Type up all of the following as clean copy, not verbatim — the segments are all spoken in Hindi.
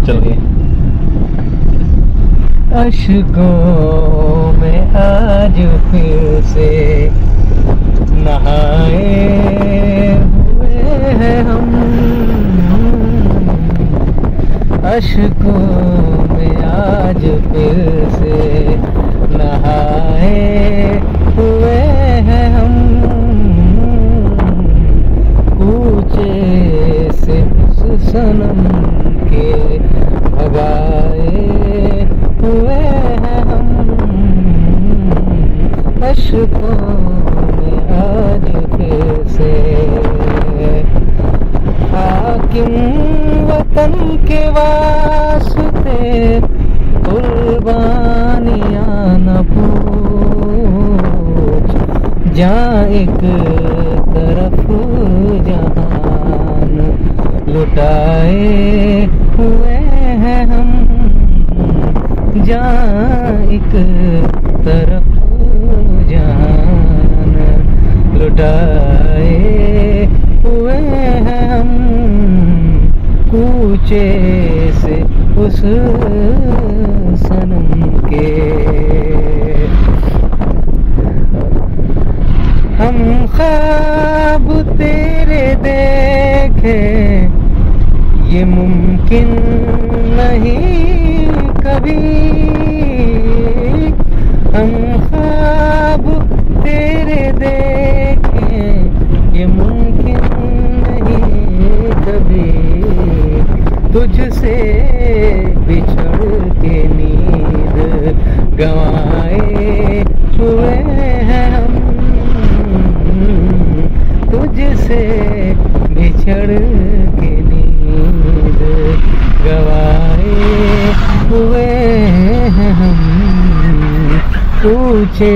चलिए। अश्कों में आज फिर से नहाए हुए हैं हम, अश्कों में आज फिर से नहाए हुए हैं हम, कूचे से उस सनम के भगाए हुए हैं हम, अश्कों में आज फिर से। हाकिम वतन के वास्ते कुर्बानियां न पूछ, जहाँ एक तरफ जहान लुटाए हुए हैं हम, जहाँ एक तरफ जहान लुटाए हुए हैं हम, कूचे से उस सनम के। हम ख्वाब तेरे देखे ये मुमकिन नहीं कभी, हम ख्वाब तेरे देखे ये मुमकिन नहीं कभी, तुझसे बिछड़ के नींद गंवाए हुए हैं हम, तुझसे बिछड़ के नींद गंवाए हुए हैं हम, पूछे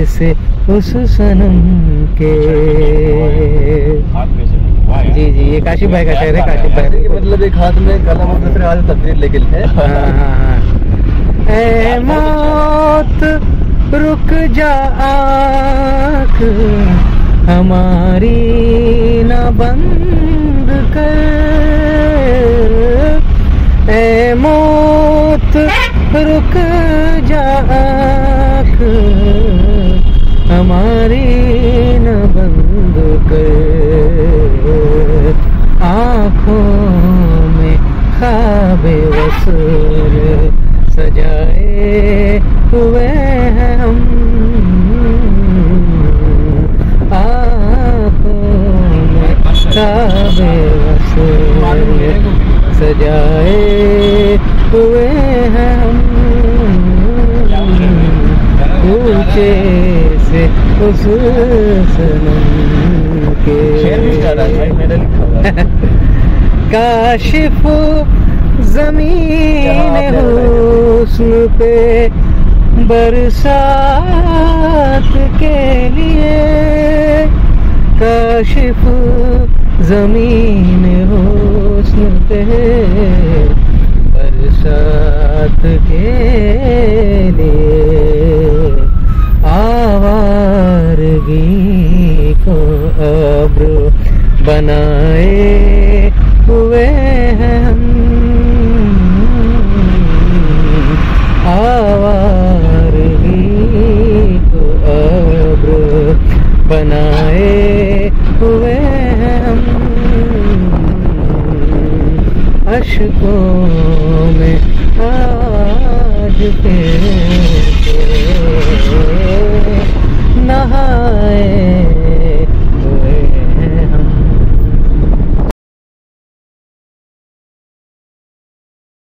से उस सनम के। जी जी, ये काशिफ भाई का शेर है। काशिफ भाई मतलब एक हाथ में कलम और दूसरे हाथ में तकदीर लेके है। ऐ मौत रुक जा आँख हमारी न बंद कर, ऐ मौत रुक जा आँख हमारी न बंद कर, आँखों में ख्वाबे वसूल सजाए हुए हैं हम, आँखों में ख्वाबे वसूल सजाए हुए हैं हम, ऊंचे से उस सनम के। काशिफ ज़मीन हुस्न पे बरसात के लिए, काशिफ ज़मीन हुस्न पे बरसात के लिए, आवारगी को अब्र बनाए हुए हैं हम, आवारगी को अब्र बनाए हुए हैं हम, अश्कों में आज फिर से नहाए